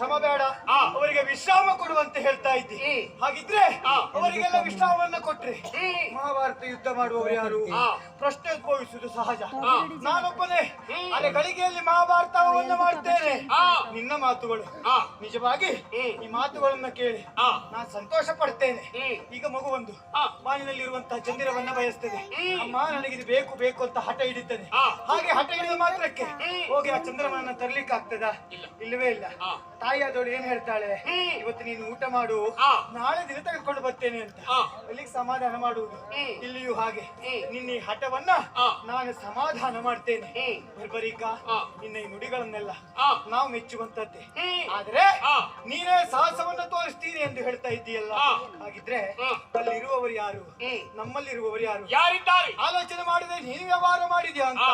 ಶ್ರಮ ಬೇಡ, ಅವರಿಗೆ ವಿಶ್ರಾಮ ಕೊಡುವಂತೆ ಹೇಳ್ತಾ ಇದ್ದಿ. ಹಾಗಿದ್ರೆ ಅವರಿಗೆಲ್ಲ ವಿಶ್ರಾಮವನ್ನ ಕೊಟ್ರೆ ಮಹಾಭಾರತ ಯುದ್ಧ ಮಾಡುವವರು ಯಾರು? ಪ್ರಶ್ನೆ ಉದ್ಭವಿಸುವುದು ಸಹಜ. ನಾನೊಬ್ಬನೇ ಅರೆ ಗಳಿಗೆಯಲ್ಲಿ ಮಹಾಭಾರತವನ್ನ ಮಾಡ್ತೇನೆ. ನಿನ್ನ ಮಾತುಗಳು ನಿಜವಾಗಿ ಈ ಮಾತುಗಳನ್ನ ಕೇಳಿ ನಾನು ಸಂತೋಷ ಪಡ್ತೇನೆ. ಈಗ ಮಗುವೊಂದು ಬಾನಿನಲ್ಲಿರುವಂತಹ ಚಂದಿರವನ್ನ ಬಯಸ್ತದೆ. ಅಮ್ಮ ನನಗಿದು ಬೇಕು ಬೇಕು ಅಂತ ಹಠ ಹಿಡಿತದೆ. ಹಾಗೆ ಹಠ ಹಿಡಿದ ಮಾತ್ರಕ್ಕೆ ಹೋಗಿ ಆ ಚಂದ್ರವನ್ನ ತರ್ಲಿಕ್ಕೆ ಆಗ್ತದ? ಇಲ್ಲವೇ ಇಲ್ಲ. ತಾಯಿಯಾದವಳು ಏನ್ ಹೇಳ್ತಾಳೆ? ಇವತ್ತು ನೀನು ಊಟ ಮಾಡು, ನಾಳೆ ದಿನ ತೆಗೆದುಕೊಂಡು ಬರ್ತೇನೆ ಅಂತ. ಅಲ್ಲಿಗೆ ಸಮಾಧಾನ ಮಾಡುವುದು. ಇಲ್ಲಿಯೂ ಹಾಗೆ ನಿನ್ನ ಈ ಹಠವನ್ನ ನಾನು ಸಮಾಧಾನ ಮಾಡ್ತೇನೆ. ಬರ್ಬರೀಕ ನಿನ್ನ ಈ ನುಡಿಗಳನ್ನೆಲ್ಲ ನಾವು ಮೆಚ್ಚುವಂತದ್ದೇ. ಆದ್ರೆ ನೀನೇ ಸಾಹಸವನ್ನ ತೋರಿಸ್ತೀನಿ ಎಂದು ಹೇಳ್ತಾ ಇದ್ದೀಯಲ್ಲ, ಹಾಗಿದ್ರೆ ಅಲ್ಲಿರುವವರು ಯಾರು? ನಮ್ಮಲ್ಲಿರುವವರು ಯಾರು? ಯಾರಿದ್ದಾರೆ? ಆಲೋಚನೆ ಮಾಡಿದ್ರೆ ನೀನು ವ್ಯವಹಾರ ಮಾಡಿದ್ಯಾ ಅಂತ.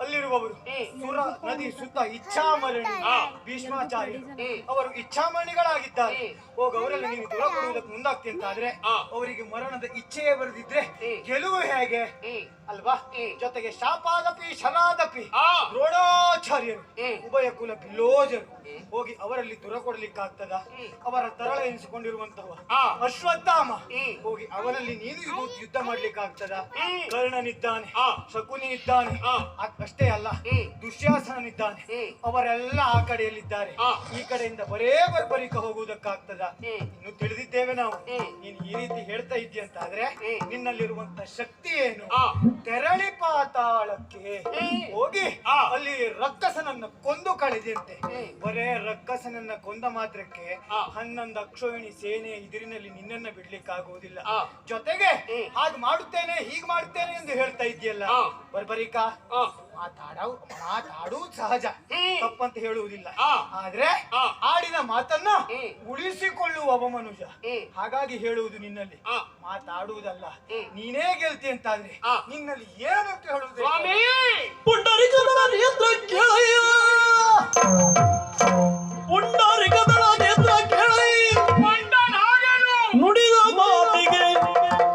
ಅಲ್ಲಿರುವವರು ಸುರ ನದಿ ಸುತ್ತ ಇಚ್ಛಾಮರಣಿ ಭೀಷ್ಮಾಚಾರ್ಯ, ಅವರು ಇಚ್ಛಾಮರಣಿಗಳಾಗಿದ್ದಾರೆ. ಹೋಗ ಅವರೆಲ್ಲ ನೀನು ದೂರ ಕೊಡುವುದಕ್ಕೆ ಮುಂದಾಗ್ತಿ ಅಂತ ಆದ್ರೆ ಅವರಿಗೆ ಮರಣದ ಇಚ್ಛೆಯೇ ಬರೆದಿದ್ರೆ ಗೆಲುವು ಹೇಗೆ ಅಲ್ವಾ? ಜೊತೆಗೆ ಶಾಪಾದಪಿ ಶರಾದಪಿ ದ್ರೋಣಾಚಾರ್ಯರು ಉಭಯ ಕುಲ ಬಿಲೋಜರು ಹೋಗಿ ಅವರಲ್ಲಿ ದೂರ ಕೊಡ್ಲಿಕ್ಕಾಗ್ತದ? ಅವರ ತರಳ ಎನಿಸಿಕೊಂಡಿರುವಂತಹ ಅಶ್ವತ್ಥಾಮ ಹೋಗಿ ಅವರಲ್ಲಿ ನೀನು ಯುದ್ಧ ಮಾಡ್ಲಿಕ್ಕಾಗ್ತದ? ಕರ್ಣನಿದ್ದಾನೆ, ಶಕುನಿ ಇದ್ದಾನೆ, ಅಷ್ಟೇ ಅಲ್ಲ ದುಶ್ಯಾಸನಿದ್ದಾನೆ. ಅವರೆಲ್ಲ ಆ ಕಡೆಯಲ್ಲಿದ್ದಾರೆ. ಈ ಕಡೆಯಿಂದ ಬರೇ ಬರ್ಬರಿಕ ಹೋಗುವುದಕ್ಕಾಗ್ತದ? ಇನ್ನು ತಿಳಿದಿದ್ದೇವೆ ನಾವು. ನೀನು ಈ ರೀತಿ ಹೇಳ್ತಾ ಇದ್ದೀಯಂತ ಆದ್ರೆ ನಿನ್ನಲ್ಲಿರುವಂತ ಶಕ್ತಿ ಏನು? ತೆರಳಿ ಪಾತಾಳಕ್ಕೆ ಹೋಗಿ ಅಲ್ಲಿ ರಕ್ಕಸನನ್ನ ಕೊಂದು ಕಳೆದಂತೆ. ಬರೇ ರಕ್ಕಸನನ್ನ ಕೊಂದ ಮಾತ್ರಕ್ಕೆ 11 ಅಕ್ಷೋಹಿಣಿ ಸೇನೆ ಎದುರಿನಲ್ಲಿ ನಿನ್ನನ್ನ ಬಿಡ್ಲಿಕ್ಕಾಗುವುದಿಲ್ಲ. ಜೊತೆಗೆ ಹಾಗೆ ಮಾಡುತ್ತೇನೆ ಹೀಗೆ ಮಾಡುತ್ತೇನೆ ಎಂದು ಹೇಳ್ತಾ ಇದೆಯಲ್ಲ ಬರ್ಬರಿಕ, ಮಾತಾಡುವುದು ಸಹಜ, ತಪ್ಪಂತ ಹೇಳುವುದಿಲ್ಲ. ಆದ್ರೆ ಆಡಿನ ಮಾತನ್ನ ಉಳಿಸಿಕೊಳ್ಳುವವ ಮನುಜ. ಹಾಗಾಗಿ ಹೇಳುವುದು ನಿನ್ನಲ್ಲಿ ಮಾತಾಡುವುದಲ್ಲ. ನೀನೇ ಗೆಲ್ತಿ ಅಂತಾದ್ರೆ ನಿನ್ನಲ್ಲಿ ಏನಂತ ಹೇಳುವುದು? ಪುಂಡರಿಕದಳ ನೇತ್ರ ಕೇಳಯ್ಯ, ಪುಂಡರಿಕದಳ ನೇತ್ರ ಕೇಳಯ್ಯ, ನುಡಿದ ಮಾತಿಗೆ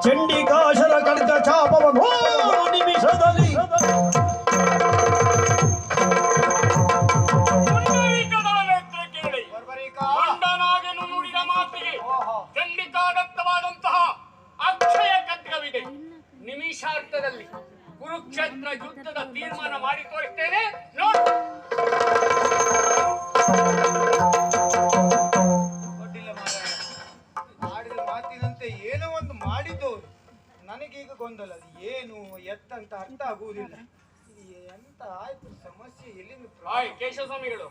ಚಂಡಿಕಾಶರ ಕಡಿತ ಚಾಪವನ್ನು ನಿಮಿಷದಲ್ಲಿ ನಿಮಿಷಾರ್ಥದಲ್ಲಿ ಕುರುಕ್ಷೇತ್ರ ಯುದ್ಧದ ತೀರ್ಮಾನ ಮಾಡಿ ತೋರಿಸ್ತೇನೆ ನೋಡು. ಆಡಿದ ಮಾತಿನಂತೆ ಏನೋ ಒಂದು ಮಾಡಿದ್ದವರು ನನಗೀಗ ಗೊಂದಲ. ಅದು ಏನು ಎತ್ತಂತ ಅರ್ಥ ಆಗುವುದಿಲ್ಲ. ಎಂತ ಆಯ್ತು ಸಮಸ್ಯೆ? ಎಲ್ಲಿ ಕೇಶವ ಸ್ವಾಮಿಗಳು?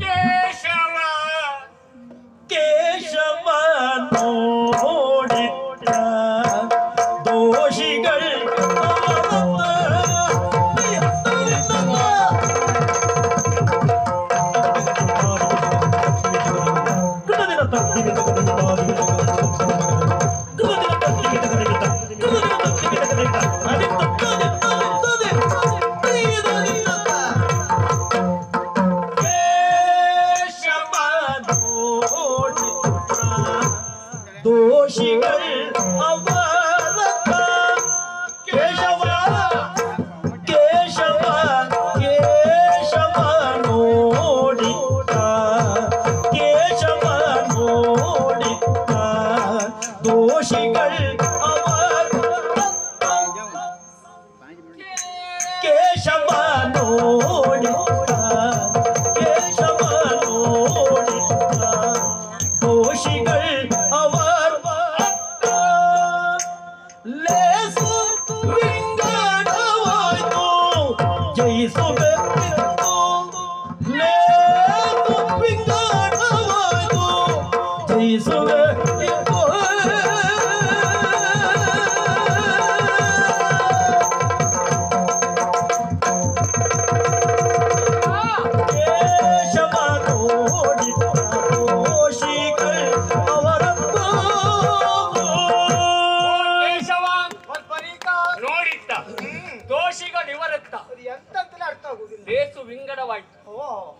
ಕೇಶವ ಕೇಶವ ನೋಡಿದ ದೋಷಿಗಳು ದೋಷಿಗಳು ಅವರತ್ತ ಕೇಶವ ಕೇಶವ ಕೇಶವ ನೋಡಿತ್ತ ಕೇಶವ ನೋಡಿತ್ತ ದೋಷಿಗಳು ಅವರತ್ತ ಕೇಶವ ನೋಡಿತ್ತ ಕೇಶವ ನೋಡಿತ್ತ ದೋಷಿಗಳು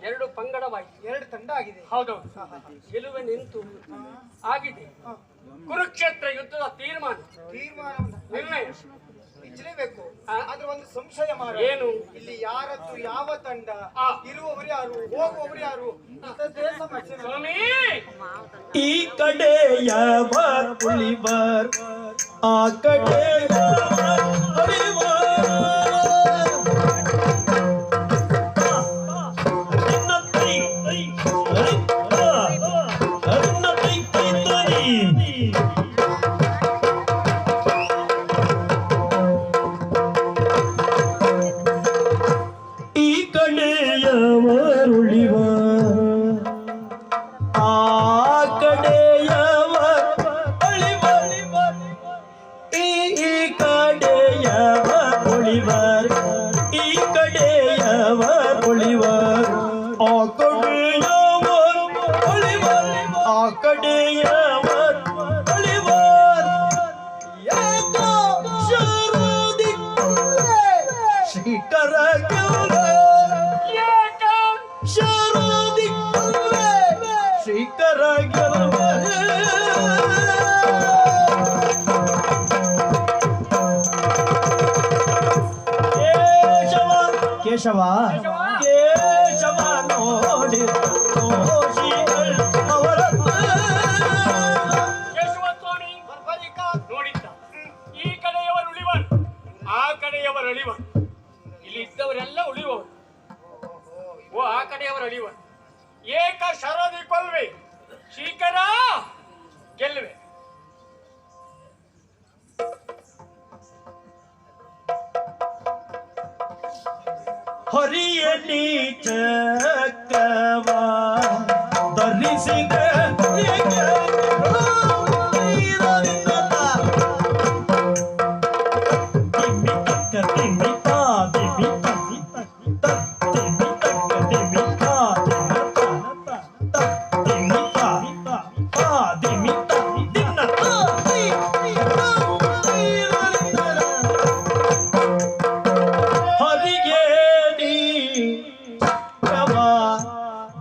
ಎರಡು ಪಂಗಡವಾಯಿತು, ಎರಡು ತಂಡ ಆಗಿದೆ. ಹೌದೌದು, ಗೆಲುವೆ ನಿಂತು ಆಗಿದೆ. ಕುರುಕ್ಷೇತ್ರ ಯುದ್ಧದ ತೀರ್ಮಾನ ನಿರ್ಣಯ ಮೆಚ್ಚಲೇಬೇಕು. ಆ? ಆದ್ರೆ ಒಂದು ಸಂಶಯ ಮಾರ. ಏನು? ಇಲ್ಲಿ ಯಾರದ್ದು ಯಾವ ತಂಡ, ಆ. ಇರುವವರು ಯಾರು, ಹೋಗುವವರು ಯಾರು, ಇಂಥದ್ದೇ ಸಮಸ್ಯೆ. ಸ್ವಾಮಿ ಈ ಕಡೆಯವ ಉಳಿವರ್ ಆ ಕಡೆಯವ ಉಳಿವರ್ ನಿನ್ನ ಕೈ ನಿನ್ನ ಕೈ ತರಿ ಈ ಕಡೆಯವರುಳಿವ ಆ ಕಡೆಯವ ಒಳಿವ ಈ ಕಡೆಯವ ಒಳಿವರ್ ಈ ಕಡೆಯವ ಒಳಿವರ್ ಆ ಕಡೆಯವ ಒಳಿವರ್ ಆ ಕಡೆಯವ ಒಳಿವರ್ ಯಾಕ ಶರದಿ ಶ್ರೀಕರ ಯಾಕ ಶರದಿ ಶ್ರೀಕರ ಕೇಶವ ಕೇಶವ ನೋಡಿ ಅವರ ಕೇಶವ ಸ್ವಾಮಿ ನೋಡಿದ್ದ ಈ ಕಡೆಯವರು ಉಳಿವರು ಆ ಕಡೆಯವರು ಅಳಿವರು ಇಲ್ಲಿ ಇದ್ದವರೆಲ್ಲ ಉಳಿಯುವವರು ಓ ಆ ಕಡೆಯವರು ಅಳಿವರು ಏಕ ಶರದಿ ಕೊಲ್ವೆ ಶೀಕರ ಗೆಲ್ಲುವೆ ಹರಿಯ ನೀಚಕವ ಧರಿಸಿದ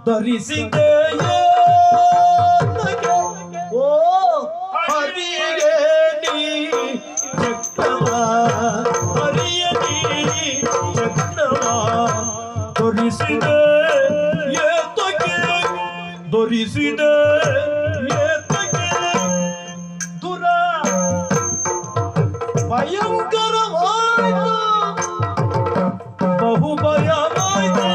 ಧರಿಸಿದೆಯ ಓ ಹರಿಯೇ ನೀ ಚಕ್ರವ ಹರಿಯ ನೀ ಚಕ್ರವ ಧರಿಸಿದೆ ಏತಕ್ಕೆ ಧರಿಸಿದೆ ಏತಕ್ಕೆ ದುರ ಭಯಂಕರವಾಯಿತು ಬಹು ಭಯವಾಯಿತು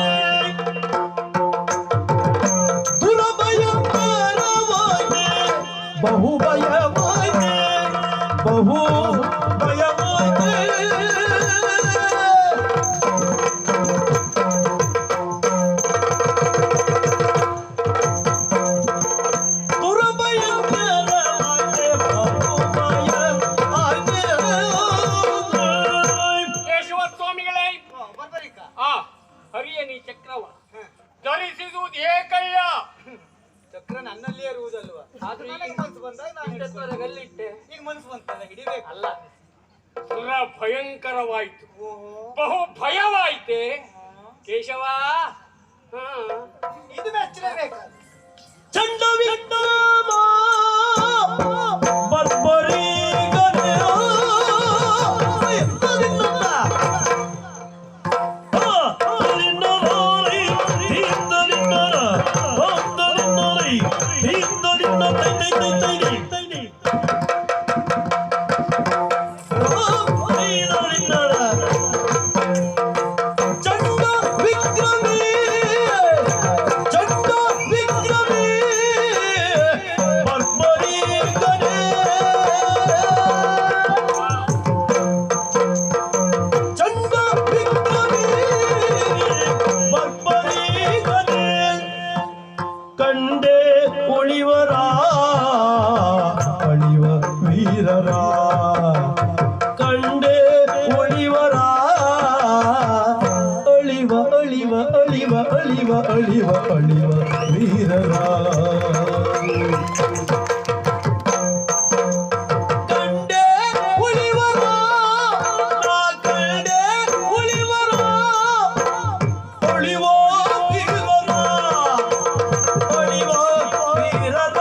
ಬಹು ಭಯವಾಯಿತೆ ಬಹು ಭಯವಾಯಿತೆ ದುರ್ಭಯಂಕರವಾಯಿತೆ ಬಹು ಭಯವಾಯಿತೆ. ಕೇಶವ ಸ್ವಾಮಿಗಳೇ ಬರ್ಬರಿಕ. ಆ ಹರಿಯ ನೀ ಚಕ್ರವ ಧರಿಸಿದುದು ಏಕಯ್ಯ ಚಕ್ರ ನನ್ನಲ್ಲಿಯೇ ಇರುವುದಲ್ವಾ? ಆದ್ರೂ ನನಗೆ ಈಗ ಮನಸ್ಸು ಬಂದಾಗ ನಾನು ಇಷ್ಟೊತ್ತವರೆಗಲ್ಲಿಟ್ಟೆ ಈಗ ಮನಸ್ಸು ಬಂತಲ್ಲ ಹಿಡಿಬೇಕು. ಅಲ್ಲ ಸುರ ಭಯಂಕರವಾಯಿತು ಓಹೋ, ಬಹು ಭಯವಾಯಿತೆ ಕೇಶವ ಹಾ ಇದು ಮೆಚ್ಚಲೇಬೇಕು. ಚಂಡವಿಂಡಮ ಬರ್ಬರಿಗನೆ ಚಂಡ ವಿಕ್ರಮೇ ಚಂಡ ವಿಕ್ರಮೇ ಬರ್ಬರಿಗನೆ ಚಂಡ ವಿಕ್ರಮೇ ಬರ್ಬರಿಗನೆ ಕಂಡೆ ಉಳಿವರ ಅಳಿವ ವೀರರ ಕಂಡೆ ಉಳಿವರ ಅಳಿವ ಅಳಿವ ಅಳಿವ ಅಳಿವ ಅಳಿವ ಅಳಿವ ವೀರರ ಕಂಡೆ ಉಳಿವರ ನಾ ಕಂಡೆ ಉಳಿವರ ಅಳಿವ ವೀರರ ಅಳಿವ ವೀರರ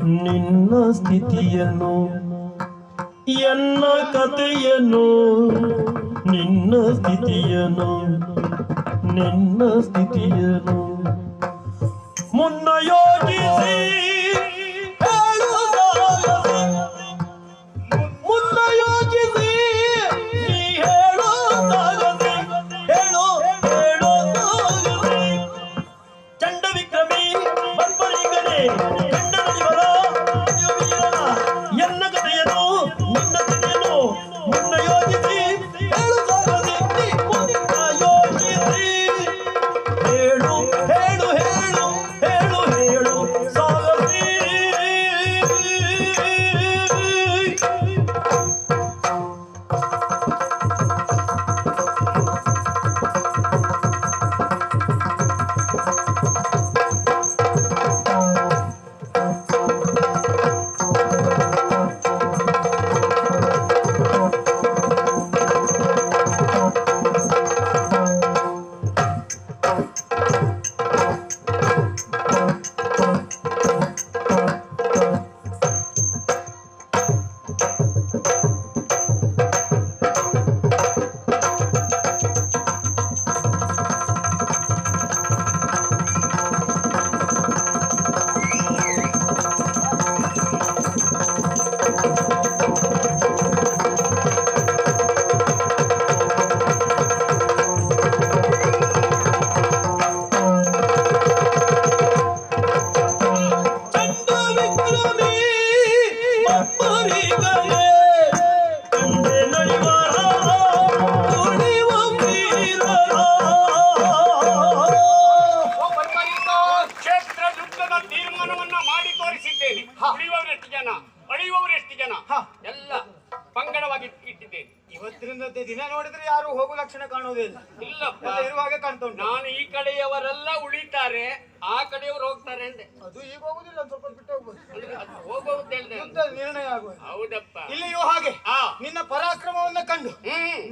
ನಿನ್ನ ಸ್ಥಿತಿಯನ್ನು ಎನ್ನ ಕಥೆಯನ್ನು ನಿನ್ನ ಸ್ಥಿತಿಯನ್ನು ನಿನ್ನ ಸ್ಥಿತಿಯನ್ನು ಮುನ್ನ ಯೋಚಿಸಿ ಹೇಳು ಸಾಗಸಿ. ಮುನ್ನ ಯೋಚಿಸಿ ನೀ ಹೇಳು ಸಾಗಸಿ. ಹೇಳು ಹೇಳು ಸಾಗಸಿ. ಚಂಡ ವಿಕ್ರಮಿ ಬರ್ಬರಿಗನೆ ಕಂಡನ ಇವರ ವೀರನ ಎನ್ನ ಕಥೆಯನ್ನು ನಿನ್ನ ಕಥೆಯನ್ನು ಮುನ್ನ ಯೋಚಿಸಿ ಹೇಳು ಸಾಗಸಿ. ಮುನ್ನ ಯೋಚಿಸಿ ಹೇಳು ಹೇಳು ಹೇಳು ಹೇಳು ಹೇಳು ಸಾಗಸಿ. ಇವತ್ತಿನ ದಿನ ನೋಡಿದ್ರೆ ಯಾರು ಹೋಗೋ ಲಕ್ಷಣ ಕಾಣೋದೇ ಇಲ್ಲ. ಇಲ್ಲಪ್ಪ, ಇರುವಾಗ ಕಾಣ್ತಾ ಉಂಟು. ನಾನು ಈ ಕಡೆಯವರೆಲ್ಲ ಉಳಿತಾರೆ, ಆ ಕಡೆಯವರು ಹೋಗ್ತಾರೆ ಅಂದೆ. ಅದು ಈಗ ಹೋಗುದಿಲ್ಲ, ಒಂದ್ ಸ್ವಲ್ಪ ಬಿಟ್ಟು ಹೋಗ್ಬೋದು. ಹೋಗೋದು ಹೇಳ್ದೆ. ಎಂತ ನಿರ್ಣಯ ಆಗುವುದು. ಹೌದಪ್ಪ. ಇಲ್ಲಿಯೂ ಹಾಗೆ ನಿನ್ನ ಪರಾಕ್ರಮವನ್ನ ಕಂಡು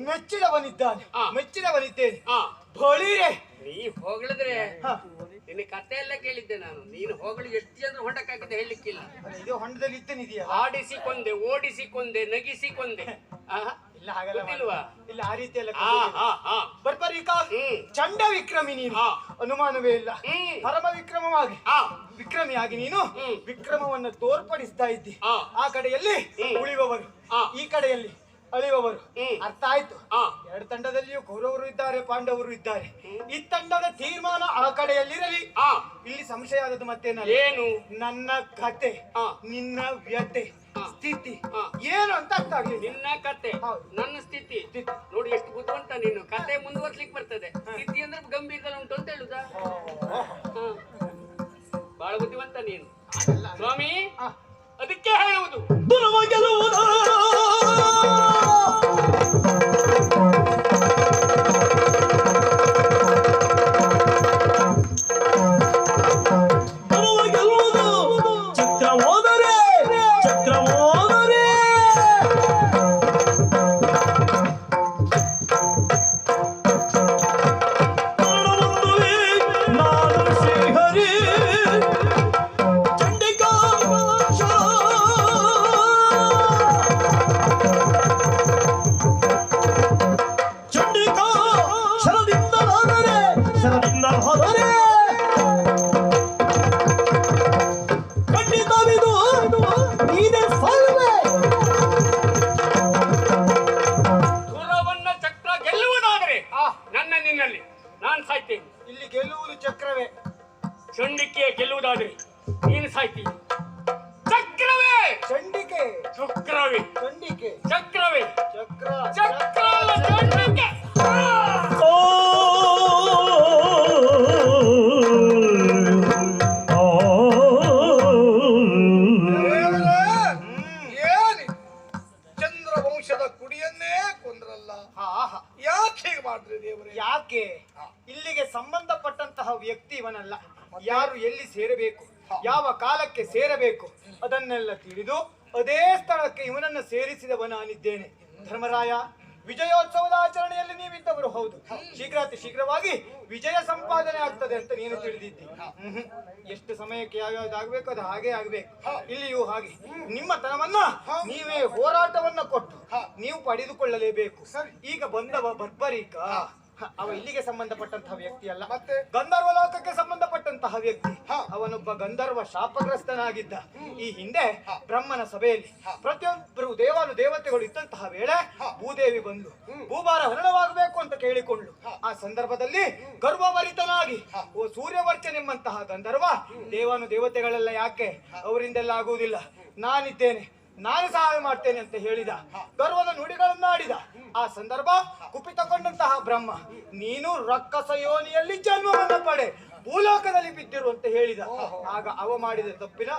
ಮೆಚ್ಚಿದವನಿದ್ದಾನೆ, ಮೆಚ್ಚಿದವನಿದ್ದೇನೆ. ಬಳಿರೆ ನೀ ಹೊಗಳಿದ್ರೆ ನಿನ್ನ ಕತೆ ಎಲ್ಲ ಕೇಳಿದ್ದೆ ನಾನು. ನೀನು ಹೊಗಳು ಎಷ್ಟು ಜನರು ಹೊಂಡಕ್ಕಾಗಿದೆ ಹೇಳಲಿಕ್ಕಿಲ್ಲ. ಇದು ಹೊಂಡದಲ್ಲಿ ಇದ್ದೇನಿದೆಯಾ? ಆಡಿಸಿಕೊಂಡೆ, ಓಡಿಸಿಕೊಂಡೆ, ನಗಿಸಿಕೊಂಡೆ. ಇಲ್ಲ ಹಾಗೆಲ್ಲ ಗೊತ್ತಿಲ್ವಾ? ಇಲ್ಲ ಆ ರೀತಿ ಎಲ್ಲ ಬರ್ಬರಿಕ ಚಂಡ ವಿಕ್ರಮಿ ನೀನು, ಅನುಮಾನವೇ ಇಲ್ಲ. ಪರಮ ವಿಕ್ರಮವಾಗಿ ವಿಕ್ರಮಿಯಾಗಿ ನೀನು ವಿಕ್ರಮವನ್ನು ತೋರ್ಪಡಿಸ್ತಾ ಇದ್ದಿ. ಆ ಕಡೆಯಲ್ಲಿ ಉಳಿಯುವವರು, ಈ ಕಡೆಯಲ್ಲಿ ಅಳಿಯುವವರು. ಅರ್ಥ ಆಯ್ತು. ಎರಡು ತಂಡದಲ್ಲಿಯೂ ಕೌರವರು ಇದ್ದಾರೆ, ಪಾಂಡವರು ಇದ್ದಾರೆ. ಈ ತಂಡದ ತೀರ್ಮಾನ ಆ ಕಡೆಯಲ್ಲಿರಲಿ. ಇಲ್ಲಿ ಸಂಶಯ ಆದದ್ದು ಮತ್ತೇನಲ್ಲ, ಏನು ನನ್ನ ಕತೆ, ನಿನ್ನ ವ್ಯತೆ, ಸ್ಥಿತಿ ಏನು ಅಂತ ಅರ್ಥ ಆಗ್ಲಿ. ನಿನ್ನ ಕತೆ, ನನ್ನ ಸ್ಥಿತಿ ನೋಡಿ. ಎಷ್ಟು ಬುದ್ಧಿವಂತ ನೀನು. ಕತೆ ಮುಂದುವರ್ಸ್ಲಿಕ್ಕೆ ಬರ್ತದೆ, ಸ್ಥಿತಿ ಅಂದ್ರೆ ಗಂಭೀರದಲ್ಲಿ ಉಂಟು ಅಂತ ಹೇಳುದಾ? ಬಹಳ ಬುದ್ಧಿವಂತ ನೀನು ಸ್ವಾಮಿ. ಅದಕ್ಕೆ ಹೇಳುವುದು ಇಲ್ಲಿ ಗೆಲ್ಲುವುದು ಚಕ್ರವೇ. ಚಂಡಿಕೆ ಗೆಲ್ಲುವುದಾದ್ರೆ ನೀನು ಸಾಯ್ತಿ. ಚಕ್ರವೇ ಚಂಡಿಕೆ, ಚಕ್ರವೇ ಚಂಡಿಕೆ, ಚಕ್ರವೇ ಚಕ್ರ, ಚಕ್ರ ಅಲ್ಲ, ಚಂಡಿಕೆ. ಚಂದ್ರವಂಶದ ಕುಡಿಯನ್ನೇ ಕೊಂದ್ರಲ್ಲ, ಯಾಕೆ ಹೀಗೆ ಮಾಡ್ರಿ ದೇವರೇ? ಯಾಕೆ? ಇಲ್ಲಿಗೆ ಸಂಬಂಧಪಟ್ಟಂತಹ ವ್ಯಕ್ತಿ ಇವನಲ್ಲ. ಯಾರು ಎಲ್ಲಿ ಸೇರಬೇಕು, ಯಾವ ಕಾಲಕ್ಕೆ ಸೇರಬೇಕು ಅದನ್ನೆಲ್ಲ ತಿಳಿದು ಅದೇ ಸ್ಥಳಕ್ಕೆ ಇವನನ್ನು ಸೇರಿಸಿದವ ನಾನಿದ್ದೇನೆ. ಧರ್ಮರಾಯ, ವಿಜಯೋತ್ಸವದ ಆಚರಣೆಯಲ್ಲಿ ನೀವಿದ್ದವರು ಹೌದು. ಶೀಘ್ರವಾಗಿ ವಿಜಯ ಸಂಪಾದನೆ ಆಗ್ತದೆ ಅಂತ ನೀನು ತಿಳಿದಿದ್ದಿ. ಎಷ್ಟು ಸಮಯಕ್ಕೆ ಯಾವ್ಯಾವ್ದು ಆಗ್ಬೇಕು ಅದು ಹಾಗೆ ಆಗ್ಬೇಕು. ಇಲ್ಲಿಯೂ ಹಾಗೆ ನಿಮ್ಮ ತನವನ್ನ ನೀವೇ ಹೋರಾಟವನ್ನ ಕೊಟ್ಟು ನೀವು ಪಡೆದುಕೊಳ್ಳಲೇಬೇಕು. ಈಗ ಬಂದವ ಬರ್ಬರೀಕ ಅವ ಇಲ್ಲಿಗೆ ಸಂಬಂಧಪಟ್ಟಂತಹ ವ್ಯಕ್ತಿ ಅಲ್ಲ, ಮತ್ತೆ ಗಂಧರ್ವ ಲೋಕಕ್ಕೆ ಸಂಬಂಧಪಟ್ಟಂತಹ ವ್ಯಕ್ತಿ. ಅವನೊಬ್ಬ ಗಂಧರ್ವ ಶಾಪಗ್ರಸ್ತನಾಗಿದ್ದ. ಈ ಹಿಂದೆ ಬ್ರಹ್ಮನ ಸಭೆಯಲ್ಲಿ ಪ್ರತಿಯೊಬ್ಬರು ದೇವತೆಗಳು ಇದ್ದಂತಹ ವೇಳೆ ಭೂದೇವಿ ಬಂದು ಭೂಭಾರ ಹರಣವಾಗಬೇಕು ಅಂತ ಕೇಳಿಕೊಂಡ್ಳು. ಆ ಸಂದರ್ಭದಲ್ಲಿ ಗರ್ವಭರಿತನಾಗಿ ಓ ಸೂರ್ಯವರ್ಚನೆಂಬಂತಹ ಗಂಧರ್ವ ದೇವತೆಗಳೆಲ್ಲ ಯಾಕೆ, ಅವರಿಂದೆಲ್ಲ ಆಗುವುದಿಲ್ಲ, ನಾನಿದ್ದೇನೆ, ನಾನು ಸಹಾಯ ಮಾಡ್ತೇನೆ ಅಂತ ಹೇಳಿದ. ಗರ್ವದ ನುಡಿಗಳನ್ನಾಡಿದ. ಆ ಸಂದರ್ಭ ಕುಪಿತಗೊಂಡಂತಹ ಬ್ರಹ್ಮ, ನೀನು ರಕ್ಕಸ ಯೋನಿಯಲ್ಲಿ ಜನ್ಮವನ್ನು ಪಡೆ, ಭೂಲೋಕದಲ್ಲಿ ಬಿದ್ದಿರು ಅಂತ ಹೇಳಿದ. ಆಗ ಅವ ಮಾಡಿದ ತಪ್ಪಿನ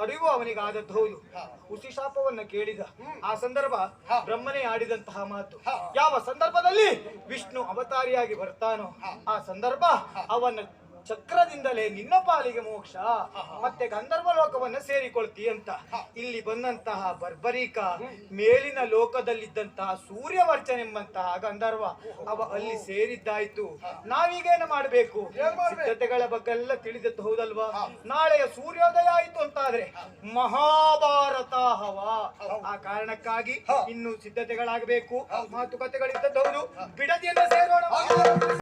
ಅರಿವು ಅವನಿಗೆ ಆದದ್ದು ಹೌದು. ಹುಸಿಶಾಪವನ್ನ ಕೇಳಿದ. ಆ ಸಂದರ್ಭ ಬ್ರಹ್ಮನೇ ಆಡಿದಂತಹ ಮಾತು. ಯಾವ ಸಂದರ್ಭದಲ್ಲಿ ವಿಷ್ಣು ಅವತಾರಿಯಾಗಿ ಬರ್ತಾನೋ ಆ ಸಂದರ್ಭ ಅವನ ಚಕ್ರದಿಂದಲೇ ನಿನ್ನ ಪಾಲಿಗೆ ಮೋಕ್ಷ, ಮತ್ತೆ ಗಂಧರ್ವ ಲೋಕವನ್ನ ಸೇರಿಕೊಳ್ತಿ ಅಂತ. ಇಲ್ಲಿ ಬಂದಂತಹ ಬರ್ಬರೀಕ ಮೇಲಿನ ಲೋಕದಲ್ಲಿದ್ದಂತಹ ಸೂರ್ಯವರ್ಚನೆಂಬಂತಹ ಗಂಧರ್ವ ಅವ ಅಲ್ಲಿ ಸೇರಿದ್ದಾಯ್ತು. ನಾವೀಗೇನು ಮಾಡಬೇಕು? ಸಿದ್ಧತೆಗಳ ಬಗ್ಗೆ ಎಲ್ಲ ತಿಳಿದದ್ದು ಹೌದಲ್ವಾ? ನಾಳೆಯ ಸೂರ್ಯೋದಯ ಆಯ್ತು ಅಂತಾದ್ರೆ ಮಹಾಭಾರತ ಹವ. ಆ ಕಾರಣಕ್ಕಾಗಿ ಇನ್ನು ಸಿದ್ಧತೆಗಳಾಗಬೇಕು, ಮಾತುಕತೆಗಳಿದ್ದದ್ದು ಹೌದು. ಬಿಡದಿಯನ್ನ ಸೇರೋಣ.